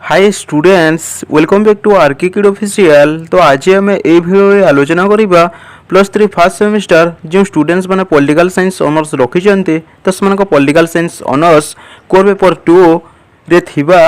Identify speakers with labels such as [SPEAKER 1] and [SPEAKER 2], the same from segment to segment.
[SPEAKER 1] Hi students welcome back to RK kid official. तो आज आम ए भिडियो आलोचना करवा +3 फर्स्ट सेमिस्टर जो स्टूडेंट्स मैंने पॉलिटिकल साइंस ऑनर्स रखिंट तो से political science honours core paper 2 रे थिबा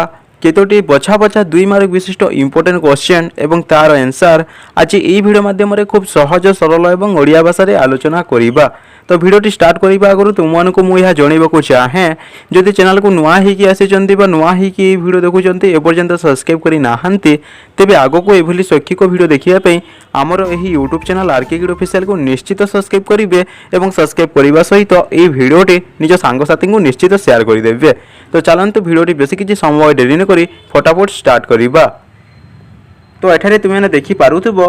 [SPEAKER 1] केतोटी बछा बछा 2 मार्क विशिष्ट इंपोर्टेंट क्वेश्चन एवं तार आंसर आज ये वीडियो माध्यम खूब सहज सरल और ओडिया भाषा आलोचना करवा। तो भिडियोटी स्टार्ट करने आगु तुमको मुझे जनवाक चाहे जदि चैनल को नुआ ही आसी नुआ ही भिडियो देखुंत एपर्यंत सब्सक्राइब करना तेज आग को ये शैक्षिक भिडियो देखापी आमर यही YouTube channel RK kid official को निश्चित सब्सक्राइब करेंगे और सब्सक्राइब करने सहित ये भिडियोटी निज सांगसाथी को निश्चित शेयर करदे। तो चलते भिडियोटी बेस किसी समय डेरी नक फटाफट स्टार्ट करवा। तो एठारे तुम्हें देखिपुव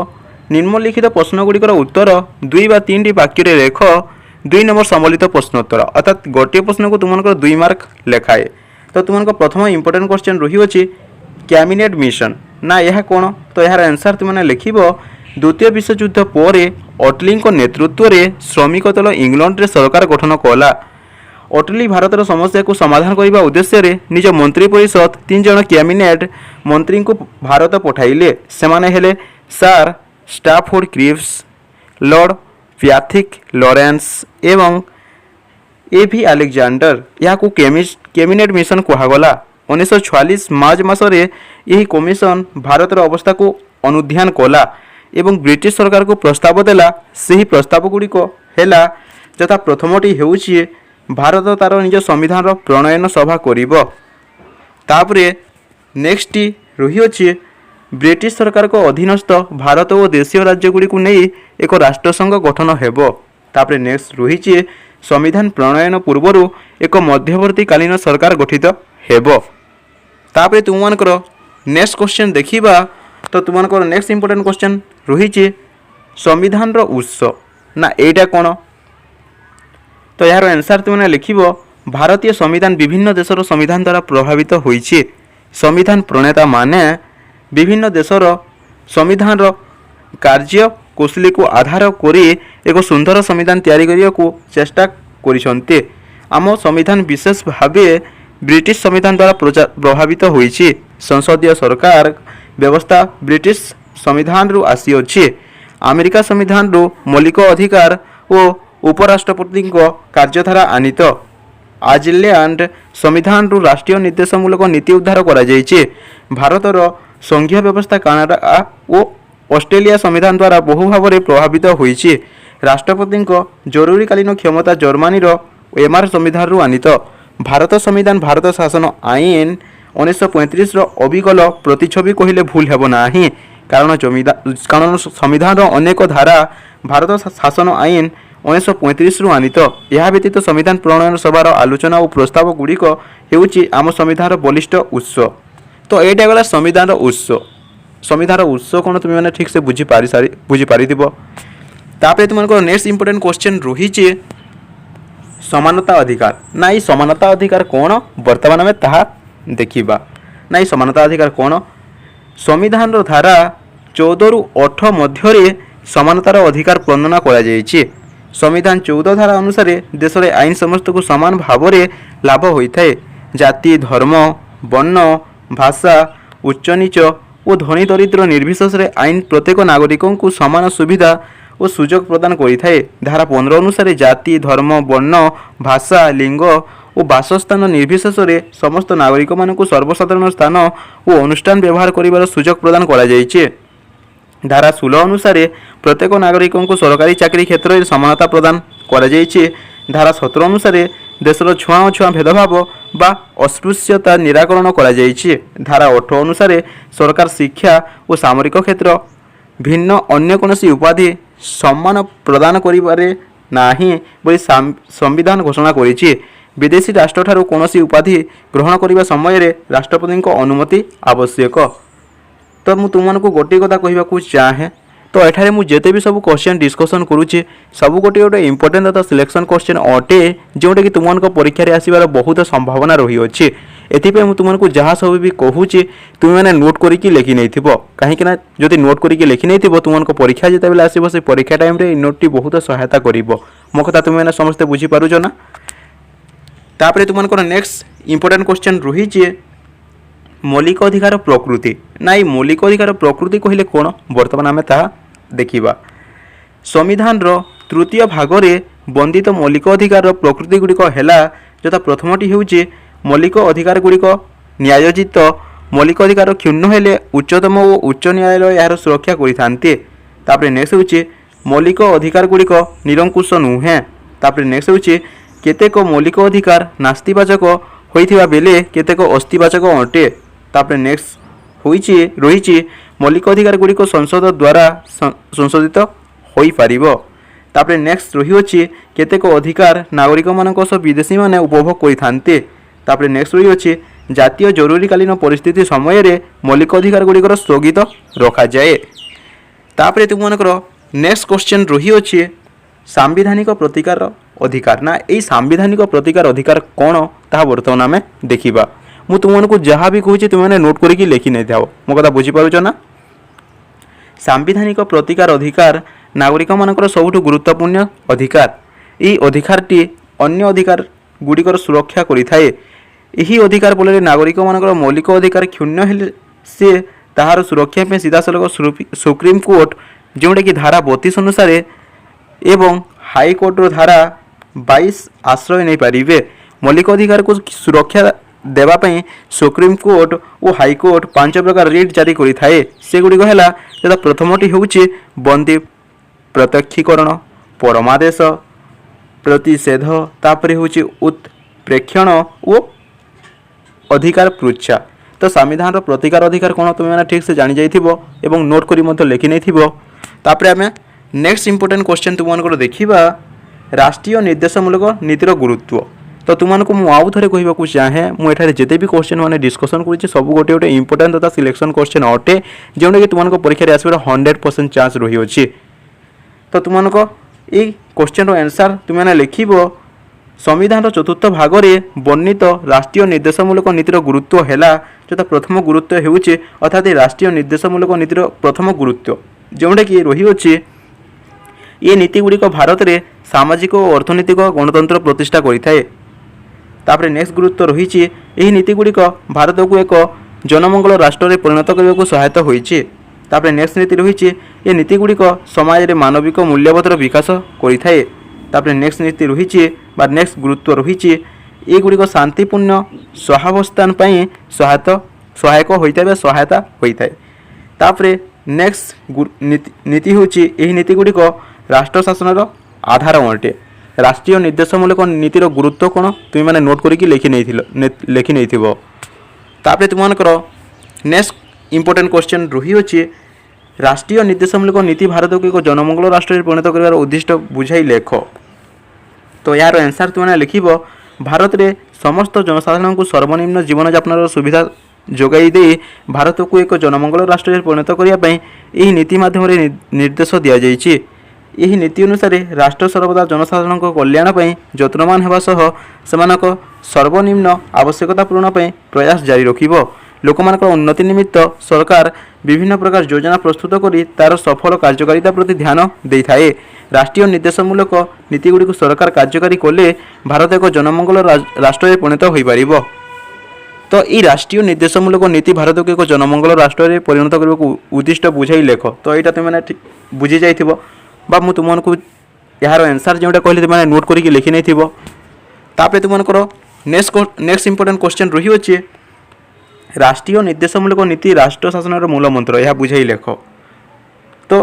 [SPEAKER 1] निम्नलिखित प्रश्नगुड़िकर उत्तर 2 वा 3 वाक्य लेख 2 नंबर सम्मिलित प्रश्नोत्तर अर्थात गोटे प्रश्न को तुमको 2 मार्क लेखाए। तो तुमको प्रथम इंपोर्टेंट क्वेश्चन रही अच्छी कैबिनेट मिशन ना यह कौन। तो यार आंसर तुमने लिख द्वितीय विश्वयुद्ध पर अटली नेतृत्व में श्रमिक दल इंग्लैंड रे सरकार गठन कला। अटली भारतर समस्या को समाधान करने उद्देश्य निज मंत्री परिषद 3 जन कैबिनेट मंत्री को भारत पठाइले। सेमाने हेले सर स्टाफोर्ड क्रिप्स, लॉर्ड प्याथिक लॉरेंस एवं एभी अलेक्जेंडर। यहाँ कैबिनेट मिशन कहगला। 1946 मार्च मसरे यही कमिशन भारतर अवस्था को अनुध्यान कला एवं ब्रिटिश सरकार को प्रस्ताव देला। सही प्रस्ताव गुड़िक है जथा प्रथमटी हेउछि भारत तार निज संविधान प्रणयन सभा करिब। तापरे नेक्स्ट रही अछि ब्रिटिश सरकार को अधीनस्थ भारत और देशीय राज्यगुड़ी को नहीं एक राष्ट्रसंघ गठन हेबो। तापरे नेक्स्ट रही संविधान प्रणयन पूर्वर एक मध्यवर्तीकालीन सरकार गठित हेबो। तापरे तुमनकर नेक्स्ट क्वेश्चन देखिबा। तो तुमनकर नेक्स्ट इंपोर्टेंट क्वेश्चन रही संविधान रो उत्स ना एटा कौन। तो यार आंसर तुमने लिख भारतीय संविधान विभिन्न देशर संविधान द्वारा प्रभावित होइछि। संविधान प्रणेता माने विभिन्न देशर संविधान कार्य कौशली को आधार करी एक सुंदर संविधान तैयारी करिया को चेष्टा करिसंते। आम संविधान विशेष भाव ब्रिटिश संविधान द्वारा प्रभावित होइछि। संसदीय सरकार व्यवस्था ब्रिटिश संविधान रु आसी अछि। अमेरिका संविधान रु मौलिक अधिकार और उपराष्ट्रपति कार्यधारा आनीत। आयरलैंड संविधान रु राष्ट्रीय निर्देशमूलक नीति उद्धार करा जाइछि। भारतर संघीय व्यवस्था कनाडा और ऑस्ट्रेलिया संविधान द्वारा बहु भाव में प्रभावित होइछि। राष्ट्रपति जरूरीकालीन क्षमता जर्मनी एमआर संविधान रु आनीत। भारत संविधान भारत शासन आईन 1935 अविकल प्रतिछवि कहले भूल हेब नाही कारण संविधान अनेक धारा भारत शासन आईन 1935 रु आनीत। यह व्यतीत संविधान प्रणयन सभार आलोचना और प्रस्ताव गुड़िक हेउछि आम संविधान बलिष्ठ उत्स। तो ये गला संविधान उत्स। संविधान उत्स कौन तुम मैंने ठीक से बुझीपार। तापर तुमको नेक्स्ट इंपोर्टेंट क्वेश्चन रही समानता अधिकार ना ये समानता अधिकार कौन वर्तमान में ताहा देखिबा। ना ये समानता अधिकार कौन संविधान धारा 14 रु 8 मध्य समानतार अधिकार वर्णना करा जायछि। संविधान 14 धारा अनुसार देश में आईन समस्त को समान भाव में लाभ होता है। जाति धर्म वर्ण भाषा उच्च नीच और धनी दरिद्र निर्विशेष आईन प्रत्येक नागरिकों को समान सुविधा और सुजोग प्रदान करिथाए। धारा 15 अनुसार जाति धर्म वर्ण भाषा लिंग और बासस्थान निर्विशेष समस्त नागरिक मानक सर्वसाधारण स्थान और अनुष्ठान व्यवहार करिवार सुजोग प्रदान करा जायछि। धारा 16 अनुसार प्रत्येक नागरिकों को सरकारी चाकरी क्षेत्र में समानता प्रदान करा जायछि। धारा 17 अनुसार देशर छुआ छुआ भेदभाव बा अस्पृश्यता निराकरण करा जायछि। धारा 18 अनुसार सरकार शिक्षा और सामरिक क्षेत्र भिन्न अन्य कोनोसी उपाधि सम्मान प्रदान करिबारे नाही बोली संविधान घोषणा करिछि। विदेशी राष्ट्र ठारू कोनोसी उपाधि ग्रहण करिबा समय रे राष्ट्रपति को अनुमति आवश्यक। तो मु तुमको गोटे कथा कहवाक चाहे तो एठारे मु जेते भी सब क्वेश्चन डिस्कशन करूचे सब गोटे गोटे इंपोर्टेंट तथा सिलेक्शन क्वेश्चन अटे जोटा कि तुमको परीक्षा रे आसीबार बहुत संभावना रही अच्छे। एथिपे मु तुमको जहाँ सब भी कहूचे तुम मैंने नोट करके लिखि नहीं थिबो कहीं जदि नोट करके लिखि नहीं थिबो तुमको परीक्षा जिते बेले आसीबो से परीक्षा टाइम रे नोटटी बहुत सहायता करिवो। मो कथा तुम मैंने समस्ते बुझी पारुछो ना। तापरे तुमको नेक्स्ट इंपोर्टेंट क्वेश्चन रही मौलिक अधिकार प्रकृति ना ये मौलिक अधिकार प्रकृति कहले कौन बर्तमान आम ताहा देखिबा। संविधान तृतीय भागरे बंदित मौलिक अधिकार प्रकृति गुड़िक है यथा प्रथमटी होउची मौलिक अधिकार गुड़िक न्यायोजित मौलिक अधिकार क्षुण्ण हेले उच्चतम और उच्च न्यायालय यार सुरक्षा करिथान्ते। तापरे नेक्स्ट होउची मौलिक अधिकार गुड़िक निरंकुश नुहे। तापरे नेक्स्ट होउची केतेक मौलिक अधिकार नास्तिवाचक होइथिबा बेले केतेक अस्तिवाचक अटे। तापरे नेक्स्ट होइची रहिची मौलिक अधिकार गुड़िक संसद द्वारा संशोधित होई पारिबो। तापरे नेक्स्ट रही केतेक अधिकार नागरिक मानक सह विदेशी माने उपभोग करिथान्ते। तापरे नेक्स्ट रही जातीय जरूरीकालीन परिस्थिति समय रे मौलिक अधिकार गुड़िकर स्थगित रखा जाए। तापरे तुमनकर नेक्स्ट क्वेश्चन रही सांविधानिक प्रतिकार अधिकार ना यही सांविधानिक प्रतिकार अधिकार कौन ताहा बर्तमान आम देखा। मु तुमको जहाँ भी कहूँ तुमने नोट करके लिखि नहीं था मो कथा बुझीपारुच ना। सांविधानिक प्रतिकार अधिकार नागरिक मानकर सबुठ गुरुत्वपूर्ण अधिकार। यही अधिकारटी अन्य अधिकार गुड़िकर सुरक्षा करिथाए। यही अधिकार फल नागरिक मानकर मौलिक अधिकार क्षुण्ण हेले से ताहार सुरक्षा पे सीधासलख सुप्रीम कोर्ट जोटा कि धारा 32 अनुसार एवं हाईकोर्टर धारा 22 आश्रय नहीं पारिबे। मौलिक अधिकार को सुरक्षा देवाई सुप्रीम कोर्ट और हाईकोर्ट 5 प्रकार रिट जारी करिथाए। से गुड़िक है यथा प्रथमटी होउची बंदी प्रत्यक्षीकरण परमादेश प्रतिषेध तापरे होउची उत्प्रेक्षण और अधिकार पृच्छा। तो संविधान प्रतिकार अधिकार कौन तुम मैंने ठीक से जानी जाइथिबो एवं नोट करी मध्य लिखि नहीं थिबो। तापरे आमे नेक्स्ट इंपोर्टेंट क्वेश्चन तुमको देखिबा राष्ट्रीय निर्देशमूलक नीतिर गुरुत्व। तो तुमको मु आउ थरे कहबाकू चाहे मुझे जिते भी क्वेश्चन मैंने डिस्कसन करुच्ची सब गोटे गोटे इंपोर्टेंट तथा सिलेक्शन क्वेश्चन अटे जोटा कि तुमको परीक्षा आसबार 100% चांस रही अछि। तो तुमको ये क्वेश्चन आंसर तुमने लिखिबो संविधान चतुर्थ भागरे वर्णित राष्ट्रीय निर्देशमूलक नीतिर गुरुत्व है जो प्रथम गुरुत्व होउछि अर्थात राष्ट्रीय निर्देशमूलक नीतिर प्रथम गुरुत्व जोटा कि रही अछि ये नीति गुड़िक भारत में सामाजिक और अर्थनैतिक गणतंत्र प्रतिष्ठा करिथाए। तापरे नेक्स्ट गुरुत्व रही यही नीति गुड़िक भारत को एक जनमंगल राष्ट्र में परिणत करने को सहायता होइछि। तापरे नेक्स्ट नीति रही ये नीति गुड़िक समाज में मानविक मूल्यबोधर विकास करिथाए। तापरे नेक्स्ट नीति रही नेक्स्ट गुरुत्व रही ये गुड़िक शांतिपूर्ण सहावस्थान सहायक होइथाए सहायता होइथाए। तापरे नेक्स्ट नीति होची यही नीति गुड़िक राष्ट्र शासन आधार अटे। राष्ट्रीय निर्देशमूलक नीतिर गुरुत्व कौन तुम मैंने नोट करके लिखि नहीं थिबो। तापरे तुमनकर नेक्स्ट इंपोर्टेंट क्वेश्चन रही राष्ट्रीय निर्देशमूलक नीति भारत को एक जनमंगल राष्ट्र में परिणत कर उद्दिष्ट बुझाई लेख। तो यार आंसर तुमने लिखिबो भारत में समस्त जनसाधारण को सर्वनिम्न जीवन यापन सुविधा जोगाई दे भारत को एक जनमंगल राष्ट्र में परिणत करने यही नीति माध्यम निर्देश दि जाइए। यही नीति अनुसार राष्ट्र सर्वदा जनसाधारण कल्याण यत्नवान होगा सह सेमानक सर्वनिम्न आवश्यकता पूरण प्रयास जारी रखिबो। लोकमानक उन्नति निमित्त सरकार विभिन्न प्रकार योजना प्रस्तुत करी तार सफल कार्यकारिता प्रति ध्यान देइथाए। राष्ट्रीय निर्देशमूलक नीति गुड़िक सरकार कार्यकारी कले भारत एक जनमंगल राष्ट्र में परिणत हो पारिबो। तो ये राष्ट्रीय निर्देशमूलक नीति भारत को एक जनमंगल राष्ट्र में परिणत करने को उद्दिष्ट बुझाई लेख। तो यहाँ तुमने बुझी जाइथिबो बा मु तुमको यार आंसर जोटा कहली तुमने नोट करके लिखि नहीं थिबो। तापरे तुमनकर नेक्स्ट इंपोर्टेंट क्वेश्चन रही अछि राष्ट्रीय निर्देशमूलक नीति राष्ट्र शासन मूल मंत्र यह बुझाई लेख। तो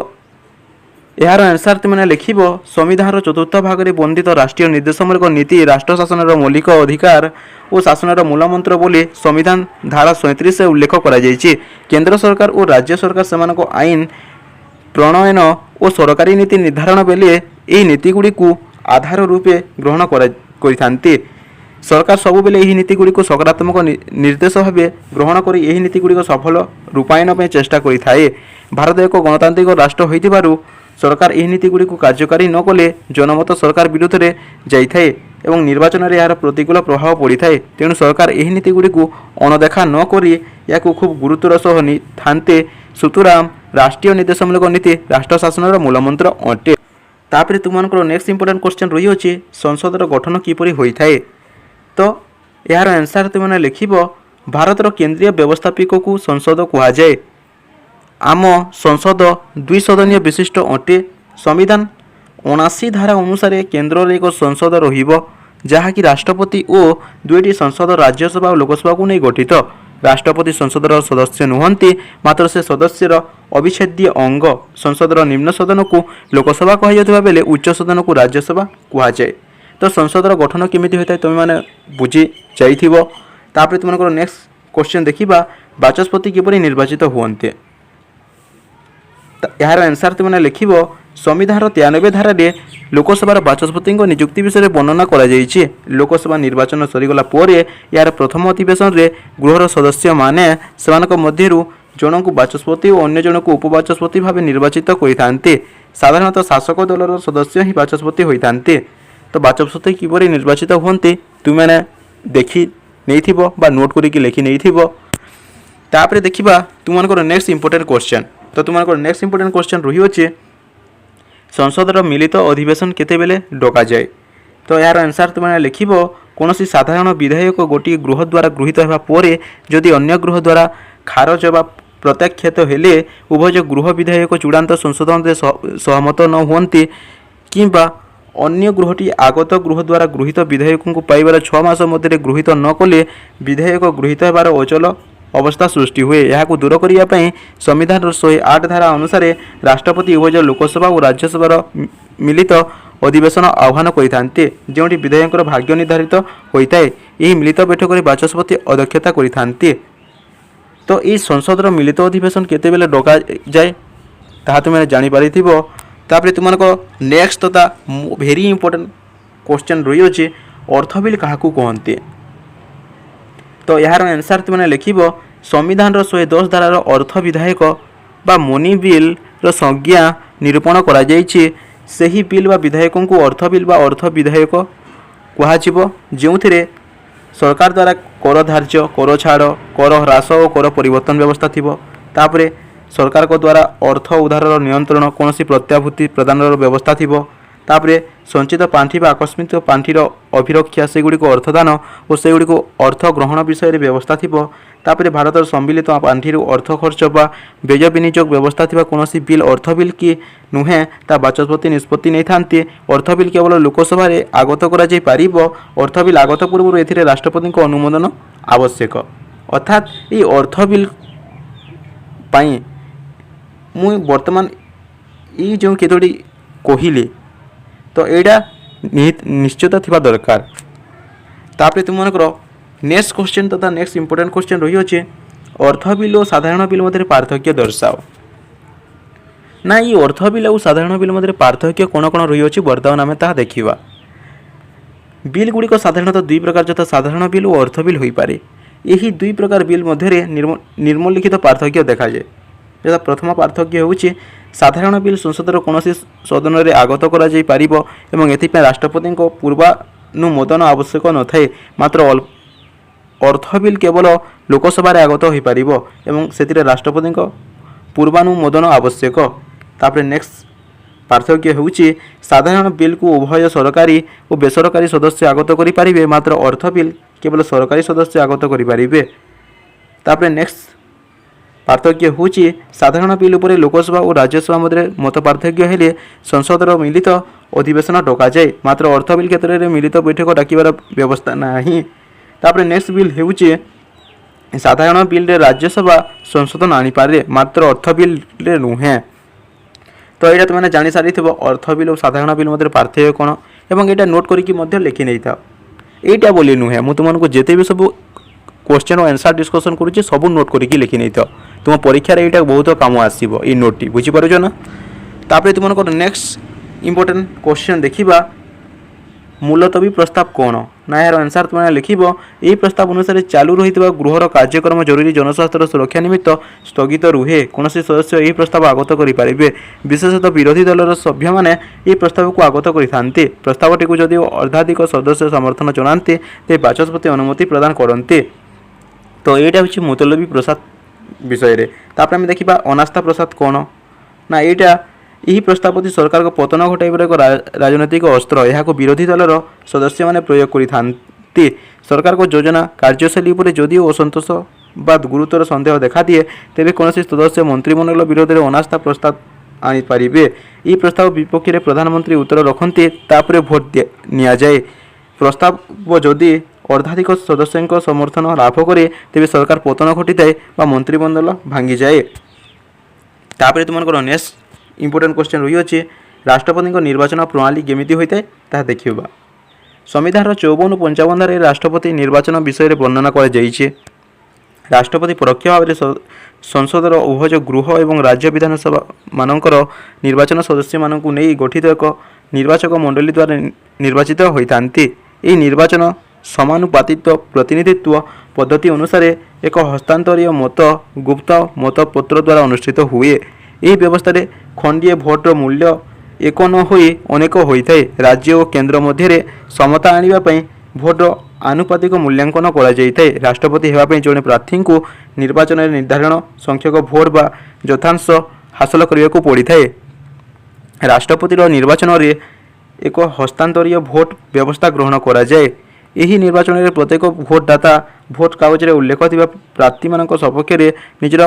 [SPEAKER 1] यार आंसर तुमने लिखिबो संविधान चतुर्थ भाग में बंदित राष्ट्रीय निर्देशमूलक नीति राष्ट्र शासन मौलिक अधिकार और शासन मूलमंत्र बोली संविधान धारा 37 से उल्लेख करा जायछि। केंद्र सरकार और राज्य सरकार सेमानक आईन प्रणयन और सरकारी नीति निर्धारण बेले यही नीति गुड़ी को आधार रूपे ग्रहण करिथान्ति। सरकार सब बेले यही नीति गुड़ी को सकारात्मक निर्देश भाव ग्रहण कर यही नीति गुड़ी सफल रूपायन पर चेष्टा करिथाए। भारत एक गणतांत्रिक राष्ट्र होइथिबारु सरकार यही नीति गुड़ी को कार्यकारी न कले जनमत सरकार विरुद्ध में जाइथाए एवं निर्वाचन में यार प्रतिकूल प्रभाव पड़िथाए। तेणु सरकार यही नीति गुड़ी को अणदेखा न करी या खूब गुरुत्वर सह थान्ते। सुतराम राष्ट्रीय निर्देशमूलक नीति राष्ट्र शासन मूलमंत्र अटे। तापरे तुमनकर नेक्स्ट इंपोर्टेंट क्वेश्चन रही अछि संसदर गठन किपरि होइथाए। तो यार आंसर तुमने लिखिबो ଭାରତର କେନ୍ଦ୍ରୀୟ ବ୍ୟବସ୍ଥାପିକାକୁ ସଂସଦ କୁହାଯାଏ। ଆମ ସଂସଦ ଦ୍ୱିସଦନୀୟ ବିଶିଷ୍ଟ ଅଟେ। ସମ୍ବିଧାନ 79 ଧାରା ଅନୁସାରେ କେନ୍ଦ୍ରରେ ଏକ ସଂସଦ ରହିବ, ଯାହାକି ରାଷ୍ଟ୍ରପତି ଓ 2ଟି ସଂସଦ ରାଜ୍ୟସଭା ଓ ଲୋକସଭାକୁ ନେଇ ଗଠିତ। ରାଷ୍ଟ୍ରପତି ସଂସଦର ସଦସ୍ୟ ନୁହନ୍ତି, ମାତ୍ର ସେ ସଦସ୍ୟର ଅବିଚ୍ଛେଦ୍ୟ ଅଙ୍ଗ। ସଂସଦର ନିମ୍ନ ସଦନକୁ ଲୋକସଭା କୁହାଯାଉଥିବା ବେଳେ ଉଚ୍ଚ ସଦନକୁ ରାଜ୍ୟସଭା କୁହାଯାଏ। ତ ସଂସଦର ଗଠନ କେମିତି ହୋଇଥାଏ ତୁମେମାନେ ବୁଝି ଯାଇଥିବ। ତାପରେ ତୁମମାନଙ୍କର ନେକ୍ସଟ କ୍ୱେଶ୍ଚନ୍ ଦେଖିବା, ବାଚସ୍ପତି କିପରି ନିର୍ବାଚିତ ହୁଅନ୍ତି। ଏହାର ଆନ୍ସର ତୁମେ ଲେଖିବ, ସମ୍ବିଧାନର 93 ଧାରାରେ ଲୋକସଭାର ବାଚସ୍ପତିଙ୍କ ନିଯୁକ୍ତି ବିଷୟରେ ବର୍ଣ୍ଣନା କରାଯାଇଛି। ଲୋକସଭା ନିର୍ବାଚନ ସରିଗଲା ପରେ ଏହାର ପ୍ରଥମ ଅଧିବେଶନରେ ଗୃହର ସଦସ୍ୟମାନେ ସେମାନଙ୍କ ମଧ୍ୟରୁ ଜଣଙ୍କୁ ବାଚସ୍ପତି ଓ ଅନ୍ୟ ଜଣଙ୍କୁ ଉପବାଚସ୍ପତି ଭାବେ ନିର୍ବାଚିତ କରିଥାନ୍ତି। ସାଧାରଣତଃ ଶାସକ ଦଳର ସଦସ୍ୟ ହିଁ ବାଚସ୍ପତି ହୋଇଥାନ୍ତି। ତ ବାଚସ୍ପତି କିପରି ନିର୍ବାଚିତ ହୁଅନ୍ତି ତୁମେମାନେ ଦେଖି ନେଇଥିବ ବା ନୋଟ୍ କରିକି ଲେଖି ନେଇଥିବ। ତାପରେ ଦେଖିବା ତୁମମାନଙ୍କର ନେକ୍ସଟ ଇମ୍ପୋର୍ଟାଣ୍ଟ କ୍ୱେଶ୍ଚନ୍। ତ ତୁମମାନଙ୍କର ନେକ୍ସଟ ଇମ୍ପୋର୍ଟାଣ୍ଟ କ୍ୱେଶ୍ଚନ୍ ରହିଅଛି, ସଂସଦର ମିଳିତ ଅଧିବେଶନ କେତେବେଳେ ଡକାଯାଏ। ତ ଏହାର ଆନ୍ସର ତୁମେ ଲେଖିବ, କୌଣସି ସାଧାରଣ ବିଧେୟକ ଗୋଟିଏ ଗୃହ ଦ୍ୱାରା ଗୃହୀତ ହେବା ପରେ ଯଦି ଅନ୍ୟ ଗୃହ ଦ୍ୱାରା ଖାରଜ ବା ପ୍ରତ୍ୟାଖ୍ୟାତ ହେଲେ ଉଭୟ ଗୃହ ବିଧେୟକ ଚୂଡ଼ାନ୍ତ ସଂଶୋଧନରେ ସହମତ ନ ହୁଅନ୍ତି କିମ୍ବା ଅନ୍ୟ ଗୃହଟି ଆଗତ ଗୃହ ଦ୍ୱାରା ଗୃହୀତ ବିଧେୟକଙ୍କୁ ପାଇବାର 6 ମାସ ମଧ୍ୟରେ ଗୃହୀତ ନ କଲେ ବିଧେୟକ ଗୃହୀତ ହେବାର ଅଚଳ ଅବସ୍ଥା ସୃଷ୍ଟି ହୁଏ। ଏହାକୁ ଦୂର କରିବା ପାଇଁ ସମ୍ବିଧାନର 108 ଧାରା ଅନୁସାରେ ରାଷ୍ଟ୍ରପତି ଉଭୟ ଲୋକସଭା ଓ ରାଜ୍ୟସଭାର ମିଳିତ ଅଧିବେଶନ ଆହ୍ୱାନ କରିଥାନ୍ତି, ଯେଉଁଠି ବିଧେୟକର ଭାଗ୍ୟ ନିର୍ଦ୍ଧାରିତ ହୋଇଥାଏ। ଏହି ମିଳିତ ବୈଠକରେ ବାଚସ୍ପତି ଅଧ୍ୟକ୍ଷତା କରିଥାନ୍ତି। ତ ଏହି ସଂସଦର ମିଳିତ ଅଧିବେଶନ କେତେବେଳେ ଡକାଯାଏ ତାହା ତୁମେ ଜାଣିପାରିଥିବ। ତାପରେ ତୁମମାନଙ୍କ ନେକ୍ସଟ ତଥା ଭେରି ଇମ୍ପୋର୍ଟାଣ୍ଟ କ୍ୱେଶ୍ଚନ୍ ରହିଅଛି, ଅର୍ଥ ବିଲ୍ କାହାକୁ କହନ୍ତି। ତ ଏହାର ଆନ୍ସର ତୁମେ ଲେଖିବ, ସମ୍ବିଧାନର 110 ଧାରାର ଅର୍ଥ ବିଧାୟକ ବା ମନି ବିଲ୍ର ସଂଜ୍ଞା ନିରୂପଣ କରାଯାଇଛି। ସେହି ବିଲ୍ ବା ବିଧାୟକଙ୍କୁ ଅର୍ଥ ବିଲ୍ ବା ଅର୍ଥ ବିଧାୟକ କୁହାଯିବ, ଯେଉଁଥିରେ ସରକାର ଦ୍ୱାରା କର ଧାର୍ଯ୍ୟ, କର ଛାଡ଼, କର ହ୍ରାସ ଓ କର ପରିବର୍ତ୍ତନ ବ୍ୟବସ୍ଥା ଥିବ। ତାପରେ ସରକାରଙ୍କ ଦ୍ୱାରା ଅର୍ଥ ଉଦ୍ଧାରର ନିୟନ୍ତ୍ରଣ, କୌଣସି ପ୍ରତ୍ୟାଭୂତି ପ୍ରଦାନର ବ୍ୟବସ୍ଥା ଥିବ। ତାପରେ ସଞ୍ଚିତ ପାଣ୍ଠି ବା ଆକସ୍ମିକ ପାଣ୍ଠିର ଅଭିରକ୍ଷା, ସେଗୁଡ଼ିକ ଅର୍ଥଦାନ ଓ ସେଗୁଡ଼ିକୁ ଅର୍ଥ ଗ୍ରହଣ ବିଷୟରେ ବ୍ୟବସ୍ଥା ଥିବ। ତାପରେ ଭାରତର ସମ୍ମିଳିତ ପାଣ୍ଠିରୁ ଅର୍ଥ ଖର୍ଚ୍ଚ ବା ବ୍ୟୟ ବିନିଯୋଗ ବ୍ୟବସ୍ଥା ଥିବା କୌଣସି ବିଲ୍ ଅର୍ଥ ବିଲ୍ କି ନୁହେଁ ତା ବାଚସ୍ପତି ନିଷ୍ପତ୍ତି ନେଇଥାନ୍ତି। ଅର୍ଥ ବିଲ୍ କେବଳ ଲୋକସଭାରେ ଆଗତ କରାଯାଇପାରିବ। ଅର୍ଥ ବିଲ୍ ଆଗତ ପୂର୍ବରୁ ଏଥିରେ ରାଷ୍ଟ୍ରପତିଙ୍କ ଅନୁମୋଦନ ଆବଶ୍ୟକ। ଅର୍ଥାତ୍ ଏହି ଅର୍ଥ ବିଲ୍ ପାଇଁ ମୁଁ ବର୍ତ୍ତମାନ ଏଇ ଯେଉଁ କେତୋଟି କହିଲି ତ ଏଇଟା ନିଶ୍ଚିତ ଥିବା ଦରକାର। ତାପରେ ତୁମମାନଙ୍କର ନେକ୍ସଟ କ୍ୱେଶ୍ଚନ୍ ତଥା ନେକ୍ସଟ ଇମ୍ପୋର୍ଟାଣ୍ଟ କ୍ୱେଶ୍ଚନ୍ ରହିଅଛି, ଅର୍ଥ ବିଲ୍ ଓ ସାଧାରଣ ବିଲ୍ ମଧ୍ୟରେ ପାର୍ଥକ୍ୟ ଦର୍ଶାଅ। ନା ଏଇ ଅର୍ଥ ବିଲ୍ ଆଉ ସାଧାରଣ ବିଲ୍ ମଧ୍ୟରେ ପାର୍ଥକ୍ୟ କ'ଣ କ'ଣ ରହିଅଛି ବର୍ତ୍ତମାନ ଆମେ ତାହା ଦେଖିବା। ବିଲ୍ ଗୁଡ଼ିକ ସାଧାରଣତଃ ଦୁଇ ପ୍ରକାର, ଯଥା ସାଧାରଣ ବିଲ୍ ଓ ଅର୍ଥ ବିଲ୍ ହୋଇପାରେ। ଏହି ଦୁଇ ପ୍ରକାର ବିଲ୍ ମଧ୍ୟରେ ନିମ୍ନଲିଖିତ ପାର୍ଥକ୍ୟ ଦେଖାଯାଏ। ଯଥା ପ୍ରଥମ ପାର୍ଥକ୍ୟ ହେଉଛି, ସାଧାରଣ ବିଲ୍ ସଂସଦର କୌଣସି ସଦନରେ ଆଗତ କରାଯାଇପାରିବ ଏବଂ ଏଥିପାଇଁ ରାଷ୍ଟ୍ରପତିଙ୍କ ପୂର୍ବାନୁମୋଦନ ଆବଶ୍ୟକ ନଥାଏ। ମାତ୍ର ଅର୍ଥ ବିଲ୍ କେବଳ ଲୋକସଭାରେ ଆଗତ ହୋଇପାରିବ ଏବଂ ସେଥିରେ ରାଷ୍ଟ୍ରପତିଙ୍କ ପୂର୍ବାନୁମୋଦନ ଆବଶ୍ୟକ। ତାପରେ ନେକ୍ସଟ ପାର୍ଥକ୍ୟ ହେଉଛି, ସାଧାରଣ ବିଲ୍କୁ ଉଭୟ ସରକାରୀ ଓ ବେସରକାରୀ ସଦସ୍ୟ ଆଗତ କରିପାରିବେ, ମାତ୍ର ଅର୍ଥ ବିଲ୍ କେବଳ ସରକାରୀ ସଦସ୍ୟ ଆଗତ କରିପାରିବେ। ତାପରେ ନେକ୍ସଟ ପାର୍ଥକ୍ୟ ହେଉଛି, ସାଧାରଣ ବିଲ୍ ଉପରେ ଲୋକସଭା ଓ ରାଜ୍ୟସଭା ମଧ୍ୟରେ ମତ ପାର୍ଥକ୍ୟ ହେଲେ ସଂସଦର ମିଳିତ ଅଧିବେଶନ ଡକାଯାଏ, ମାତ୍ର ଅର୍ଥ ବିଲ୍ କ୍ଷେତ୍ରରେ ମିଳିତ ବୈଠକ ଡାକିବାର ବ୍ୟବସ୍ଥା ନାହିଁ। ତାପରେ ନେକ୍ସଟ ବିଲ୍ ହେଉଛି, ସାଧାରଣ ବିଲ୍ରେ ରାଜ୍ୟସଭା ସଂଶୋଧନ ଆଣିପାରେ, ମାତ୍ର ଅର୍ଥ ବିଲ୍ରେ ନୁହେଁ। ତ ଏଇଟା ତୁମେ ଜାଣିସାରିଥିବ ଅର୍ଥ ବିଲ୍ ଓ ସାଧାରଣ ବିଲ୍ ମଧ୍ୟରେ ପାର୍ଥକ୍ୟ କ'ଣ, ଏବଂ ଏଇଟା ନୋଟ୍ କରିକି ମଧ୍ୟ ଲେଖି ନେଇଥାଅ। ଏଇଟା ବୋଲି ନୁହେଁ, ମୁଁ ତୁମମାନଙ୍କୁ ଯେତେ ବି ସବୁ क्वेश्चन और आंसर डिस्कसन करुच्चे सब नोट करके लिखि नहीं था तुम परीक्षा यहाँ बहुत कम आसो ये नोट बुझीपार ना। तापर तुम नेक्स्ट इम्पोर्टेंट क्वेश्चन देखा मुलतवी प्रस्ताव कौन ना यार आंसर तुम लिख यही प्रस्ताव अनुसार चालू रही गृहर कार्यक्रम जरूरी जनस्वास्थ्य सुरक्षा निमित्त स्थगित रुहे कौन सदस्य यही प्रस्ताव आगत करेंगे विशेषतः विरोधी दलर सभ्य मैंने प्रस्ताव को आगत करते प्रस्तावटी को जदि अर्धाधिक सदस्य समर्थन जनाते तेज बाचस्पति अनुमति प्रदान करते। तो यहाँ हूँ मुतलबी प्रसाद विषय तापर आम देखा अनास्था प्रसाद कौन ना यहाँ यही प्रस्तावती सरकार को पतन घटाइबार एक राजनैतिक अस्त्र यहाँ विरोधी दलर सदस्य मैंने प्रयोग କରନ୍ତି। ସରକାରଙ୍କ ଯୋଜନା କାର୍ଯ୍ୟଶୈଳୀ ଉପରେ ଯଦିଓ ଅସନ୍ତୋଷ ବା ଗୁରୁତର ସନ୍ଦେହ ଦେଖାଦିଏ, ତେବେ କୌଣସି ସଦସ୍ୟ ମନ୍ତ୍ରିମଣ୍ଡଳ ବିରୋଧରେ ଅନାସ୍ଥା ପ୍ରସ୍ତାବ ଆଣିପାରିବେ। ଏହି ପ୍ରସ୍ତାବ ବିପକ୍ଷରେ ପ୍ରଧାନମନ୍ତ୍ରୀ ଉତ୍ତର ରଖନ୍ତି, ତାପରେ ଭୋଟ ନିଆଯାଏ। ପ୍ରସ୍ତାବ ଯଦି ଅର୍ଦ୍ଧାଧିକ ସଦସ୍ୟଙ୍କ ସମର୍ଥନ ଲାଭ କରେ, ତେବେ ସରକାର ପତନ ଘଟିଥାଏ ବା ମନ୍ତ୍ରିମଣ୍ଡଳ ଭାଙ୍ଗିଯାଏ। ତାପରେ ତୁମମାନଙ୍କର ନେକ୍ସଟ ଇମ୍ପୋର୍ଟାଣ୍ଟ କ୍ୱେଶ୍ଚନ୍ ରହିଅଛି, ରାଷ୍ଟ୍ରପତିଙ୍କ ନିର୍ବାଚନ ପ୍ରଣାଳୀ କେମିତି ହୋଇଥାଏ ତାହା ଦେଖିବା। ସମ୍ବିଧାନର 54 ଓ 55 ଧାରାରେ ରାଷ୍ଟ୍ରପତି ନିର୍ବାଚନ ବିଷୟରେ ବର୍ଣ୍ଣନା କରାଯାଇଛି। ରାଷ୍ଟ୍ରପତି ପରୋକ୍ଷ ଭାବରେ ସଂସଦର ଉଭୟ ଗୃହ ଏବଂ ରାଜ୍ୟ ବିଧାନସଭା ମାନଙ୍କର ନିର୍ବାଚନ ସଦସ୍ୟମାନଙ୍କୁ ନେଇ ଗଠିତ ଏକ ନିର୍ବାଚକ ମଣ୍ଡଳୀ ଦ୍ୱାରା ନିର୍ବାଚିତ ହୋଇଥାନ୍ତି। ଏହି ନିର୍ବାଚନ ସମାନୁପାତିକ ପ୍ରତିନିଧିତ୍ୱ ପଦ୍ଧତି ଅନୁସାରେ ଏକ ହସ୍ତାନ୍ତରୀୟ ମତ ଗୁପ୍ତ ମତପତ୍ର ଦ୍ୱାରା ଅନୁଷ୍ଠିତ ହୁଏ। ଏହି ବ୍ୟବସ୍ଥାରେ ଖଣ୍ଡିଏ ଭୋଟର ମୂଲ୍ୟ ଏକ ନ ହୋଇ ଅନେକ ହୋଇଥାଏ। ରାଜ୍ୟ ଓ କେନ୍ଦ୍ର ମଧ୍ୟରେ ସମତା ଆଣିବା ପାଇଁ ଭୋଟର ଆନୁପାତିକ ମୂଲ୍ୟାଙ୍କନ କରାଯାଇଥାଏ। ରାଷ୍ଟ୍ରପତି ହେବା ପାଇଁ ଜଣେ ପ୍ରାର୍ଥୀଙ୍କୁ ନିର୍ବାଚନରେ ନିର୍ଦ୍ଧାରଣ ସଂଖ୍ୟକ ଭୋଟ ବା ଯଥାଂଶ ହାସଲ କରିବାକୁ ପଡ଼ିଥାଏ। ରାଷ୍ଟ୍ରପତିର ନିର୍ବାଚନରେ ଏକ ହସ୍ତାନ୍ତରୀୟ ଭୋଟ ବ୍ୟବସ୍ଥା ଗ୍ରହଣ କରାଯାଏ। ଏହି ନିର୍ବାଚନରେ ପ୍ରତ୍ୟେକ ଭୋଟଦାତା ଭୋଟ କାଗଜରେ ଉଲ୍ଲେଖ ଥିବା ପ୍ରାର୍ଥୀମାନଙ୍କ ସପକ୍ଷରେ ନିଜର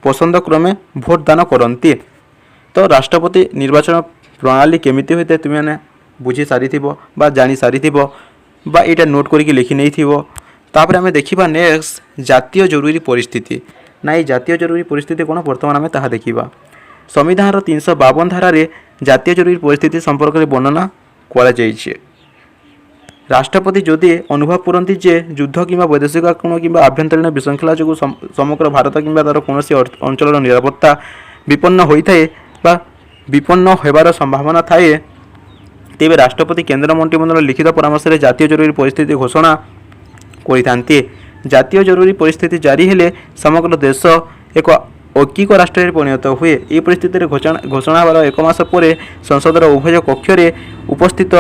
[SPEAKER 1] ପସନ୍ଦ କ୍ରମେ ଭୋଟ ଦାନ କରନ୍ତି। ତ ରାଷ୍ଟ୍ରପତି ନିର୍ବାଚନ ପ୍ରଣାଳୀ କେମିତି ହୋଇଥାଏ ତୁମେମାନେ ବୁଝି ସାରିଥିବ ବା ଜାଣି ସାରିଥିବ ବା ଏଇଟା ନୋଟ୍ କରିକି ଲେଖି ନେଇଥିବ। ତାପରେ ଆମେ ଦେଖିବା ନେକ୍ସଟ ଜାତୀୟ ଜରୁରୀ ପରିସ୍ଥିତି। ନା এই ଜାତୀୟ ଜରୁରୀ ପରିସ୍ଥିତି କ'ଣ ବର୍ତ୍ତମାନ ଆମେ ତାହା ଦେଖିବା। ସମ୍ବିଧାନର 352 ଧାରାରେ ଜାତୀୟ ଜରୁରୀ ପରିସ୍ଥିତି ସମ୍ପର୍କରେ ବର୍ଣ୍ଣନା କରାଯାଇଛି। ରାଷ୍ଟ୍ରପତି ଯଦି ଅନୁଭବ କରନ୍ତି ଯେ ଯୁଦ୍ଧ କିମ୍ବା ବୈଦେଶିକ ଆକ୍ରମଣ କିମ୍ବା ଆଭ୍ୟନ୍ତରୀଣ ବିଶୃଙ୍ଖଳା ଯୋଗୁଁ ସମଗ୍ର ଭାରତ କିମ୍ବା ତା'ର କୌଣସି ଅଞ୍ଚଳର ନିରାପତ୍ତା ବିପନ୍ନ ହୋଇଥାଏ ବା ବିପନ୍ନ ହେବାର ସମ୍ଭାବନା ଥାଏ, ତେବେ ରାଷ୍ଟ୍ରପତି କେନ୍ଦ୍ର ମନ୍ତ୍ରିମଣ୍ଡଳ ଲିଖିତ ପରାମର୍ଶରେ ଜାତୀୟ ଜରୁରୀ ପରିସ୍ଥିତି ଘୋଷଣା କରିଥାନ୍ତି। ଜାତୀୟ ଜରୁରୀ ପରିସ୍ଥିତି ଜାରି ହେଲେ ସମଗ୍ର ଦେଶ ଏକ ଐକିକ ରାଷ୍ଟ୍ରରେ ପରିଣତ ହୁଏ। ଏହି ପରିସ୍ଥିତିରେ ଘୋଷଣା ହେବାର ଏକ ମାସ ପରେ ସଂସଦର ଉଭୟ କକ୍ଷରେ ଉପସ୍ଥିତ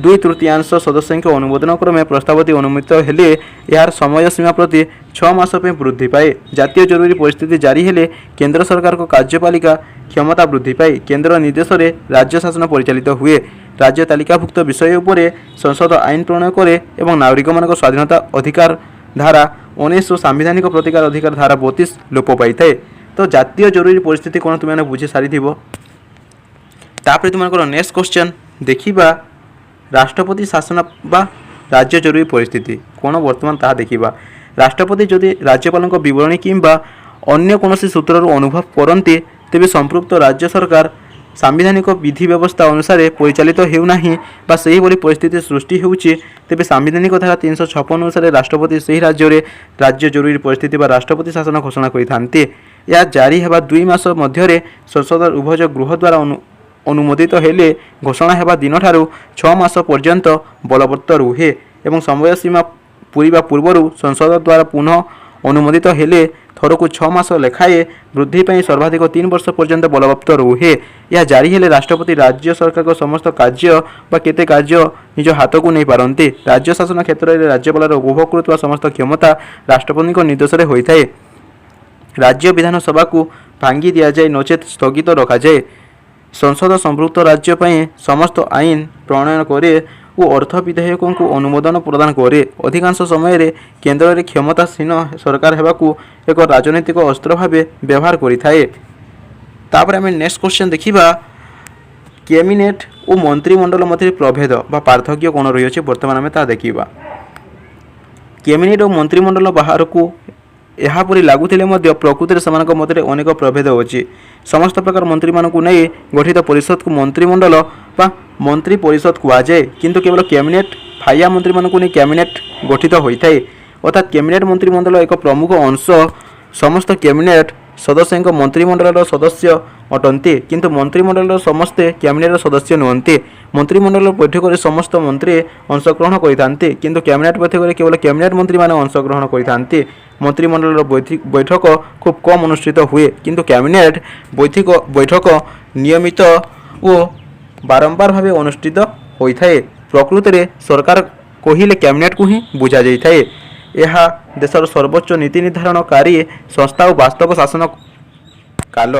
[SPEAKER 1] 2/3 ସଦସ୍ୟଙ୍କ ଅନୁମୋଦନ କ୍ରମେ ପ୍ରସ୍ତାବଟି ଅନୁମୋଦିତ ହେଲେ ଏହାର ସମୟ ସୀମା ପ୍ରତି 6 ମାସ ପାଇଁ ବୃଦ୍ଧି ପାଏ। ଜାତୀୟ ଜରୁରୀ ପରିସ୍ଥିତି ଜାରି ହେଲେ କେନ୍ଦ୍ର ସରକାରଙ୍କ କାର୍ଯ୍ୟପାଳିକା କ୍ଷମତା ବୃଦ୍ଧି ପାଏ। କେନ୍ଦ୍ର ନିର୍ଦ୍ଦେଶରେ ରାଜ୍ୟ ଶାସନ ପରିଚାଳିତ ହୁଏ। ରାଜ୍ୟ ତାଲିକାଭୁକ୍ତ ବିଷୟ ଉପରେ ସଂସଦ ଆଇନ ପ୍ରଣୟନ କରେ ଏବଂ ନାଗରିକମାନଙ୍କ ସ୍ୱାଧୀନତା ଅଧିକାର ଧାରା 19 ଓ ସାମ୍ବିଧାନିକ ପ୍ରତିକାର ଅଧିକାର ଧାରା 32 ଲୋପ ପାଇଥାଏ। ତ ଜାତୀୟ ଜରୁରୀ ପରିସ୍ଥିତି କ'ଣ ତୁମେମାନେ ବୁଝି ସାରିଥିବ। ତାପରେ ତୁମମାନଙ୍କର ନେକ୍ସଟ କ୍ୱେଶ୍ଚନ୍ ଦେଖିବା, ରାଷ୍ଟ୍ରପତି ଶାସନ ବା ରାଜ୍ୟ ଜରୁରୀ ପରିସ୍ଥିତି କ'ଣ ବର୍ତ୍ତମାନ ତାହା ଦେଖିବା। ରାଷ୍ଟ୍ରପତି ଯଦି ରାଜ୍ୟପାଳଙ୍କ ବିବରଣୀ କିମ୍ବା ଅନ୍ୟ କୌଣସି ସୂତ୍ରରୁ ଅନୁଭବ କରନ୍ତି, ତେବେ ସମ୍ପୃକ୍ତ ରାଜ୍ୟ ସରକାର ସାମ୍ବିଧାନିକ ବିଧି ବ୍ୟବସ୍ଥା ଅନୁସାରେ ପରିଚାଳିତ ହେଉନାହିଁ ବା ସେହିଭଳି ପରିସ୍ଥିତି ସୃଷ୍ଟି ହେଉଛି, ତେବେ ସାମ୍ବିଧାନିକ ଧାରା 356 ଅନୁସାରେ ରାଷ୍ଟ୍ରପତି ସେହି ରାଜ୍ୟରେ ରାଜ୍ୟ ଜରୁରୀ ପରିସ୍ଥିତି ବା ରାଷ୍ଟ୍ରପତି ଶାସନ ଘୋଷଣା କରିଥାନ୍ତି। ଏହା ଜାରି ହେବା 2 ମାସ ମଧ୍ୟରେ ସଂସଦର ଉଭୟ ଗୃହ ଦ୍ୱାରା ଅନୁମୋଦିତ ହେଲେ ଘୋଷଣା ହେବା ଦିନଠାରୁ 6 ମାସ ପର୍ଯ୍ୟନ୍ତ ବଳବତ୍ତର ରୁହେ ଏବଂ ସମୟ ସୀମା ପୂରିବା ପୂର୍ବରୁ ସଂସଦ ଦ୍ୱାରା ପୁନଃ ଅନୁମୋଦିତ ହେଲେ ଥରକୁ 6 ମାସ ଲେଖାଏଁ ବୃଦ୍ଧି ପାଇଁ ସର୍ବାଧିକ 3 ବର୍ଷ ପର୍ଯ୍ୟନ୍ତ ବଳବତ୍ତର ରୁହେ। ଏହା ଜାରି ହେଲେ ରାଷ୍ଟ୍ରପତି ରାଜ୍ୟ ସରକାରଙ୍କ ସମସ୍ତ କାର୍ଯ୍ୟ ବା କେତେ କାର୍ଯ୍ୟ ନିଜ ହାତକୁ ନେଇପାରନ୍ତି। ରାଜ୍ୟ ଶାସନ କ୍ଷେତ୍ରରେ ରାଜ୍ୟପାଳର ଉପଭୋଗ କରୁଥିବା ସମସ୍ତ କ୍ଷମତା ରାଷ୍ଟ୍ରପତିଙ୍କ ନିର୍ଦ୍ଦେଶରେ ହୋଇଥାଏ। ରାଜ୍ୟ ବିଧାନସଭାକୁ ଭାଙ୍ଗି ଦିଆଯାଏ ନଚେତ୍ ସ୍ଥଗିତ ରଖାଯାଏ। ସଂସଦ ସମ୍ପୃକ୍ତ ରାଜ୍ୟ ପାଇଁ ସମସ୍ତ ଆଇନ ପ୍ରଣୟନ କରେ ଓ ଅର୍ଥ ବିଧେୟକଙ୍କୁ ଅନୁମୋଦନ ପ୍ରଦାନ କରେ। ଅଧିକାଂଶ ସମୟରେ କେନ୍ଦ୍ରରେ କ୍ଷମତାସୀନ ସରକାର ହେବାକୁ ଏକ ରାଜନୈତିକ ଅସ୍ତ୍ର ଭାବେ ବ୍ୟବହାର କରିଥାଏ। ତାପରେ ଆମେ ନେକ୍ସଟ କ୍ୱେଶ୍ଚନ୍ ଦେଖିବା, କ୍ୟାବିନେଟ୍ ଓ ମନ୍ତ୍ରିମଣ୍ଡଳ ମଧ୍ୟରେ ପ୍ରଭେଦ ବା ପାର୍ଥକ୍ୟ କ'ଣ ରହିଅଛି ବର୍ତ୍ତମାନ ଆମେ ତାହା ଦେଖିବା। କ୍ୟାବିନେଟ୍ ଓ ମନ୍ତ୍ରିମଣ୍ଡଳ ବାହାରକୁ ଏହାପରି ଲାଗୁଥିଲେ ମଧ୍ୟ ପ୍ରକୃତିରେ ସେମାନଙ୍କ ମଧ୍ୟରେ ଅନେକ ପ୍ରଭେଦ ଅଛି। ସମସ୍ତ ପ୍ରକାର ମନ୍ତ୍ରୀମାନଙ୍କୁ ନେଇ ଗଠିତ ପରିଷଦକୁ ମନ୍ତ୍ରିମଣ୍ଡଳ ବା ମନ୍ତ୍ରୀ ପରିଷଦ କୁହାଯାଏ, କିନ୍ତୁ କେବଳ କ୍ୟାବିନେଟ୍ ଫାଇଆ ମନ୍ତ୍ରୀମାନଙ୍କୁ ନେଇ କ୍ୟାବିନେଟ୍ ଗଠିତ ହୋଇଥାଏ। ଅର୍ଥାତ୍ କ୍ୟାବିନେଟ୍ ମନ୍ତ୍ରିମଣ୍ଡଳ ଏକ ପ୍ରମୁଖ ଅଂଶ ସମସ୍ତ କ୍ୟାବିନେଟ୍ ସଦସ୍ୟଙ୍କ ମନ୍ତ୍ରିମଣ୍ଡଳର ସଦସ୍ୟ ଅଟନ୍ତି, କିନ୍ତୁ ମନ୍ତ୍ରିମଣ୍ଡଳର ସମସ୍ତେ କ୍ୟାବିନେଟ୍ର ସଦସ୍ୟ ନୁହନ୍ତି। ମନ୍ତ୍ରିମଣ୍ଡଳ ବୈଠକରେ ସମସ୍ତ ମନ୍ତ୍ରୀ ଅଂଶଗ୍ରହଣ କରିଥାନ୍ତି, କିନ୍ତୁ କ୍ୟାବିନେଟ୍ ବୈଠକରେ କେବଳ କ୍ୟାବିନେଟ୍ ମନ୍ତ୍ରୀମାନେ ଅଂଶଗ୍ରହଣ କରିଥାନ୍ତି। ମନ୍ତ୍ରିମଣ୍ଡଳର ବୈଠକ ଖୁବ୍ କମ୍ ଅନୁଷ୍ଠିତ ହୁଏ, କିନ୍ତୁ କ୍ୟାବିନେଟ୍ ବୈଠକ ନିୟମିତ ଓ ବାରମ୍ବାର ଭାବେ ଅନୁଷ୍ଠିତ ହୋଇଥାଏ। ପ୍ରକୃତରେ ସରକାର କହିଲେ କ୍ୟାବିନେଟ୍କୁ ହିଁ ବୁଝାଯାଇଥାଏ। ଏହା ଦେଶର ସର୍ବୋଚ୍ଚ ନୀତି ନିର୍ଦ୍ଧାରଣକାରୀ ସଂସ୍ଥା ଓ ବାସ୍ତବ ଶାସନ କାଲ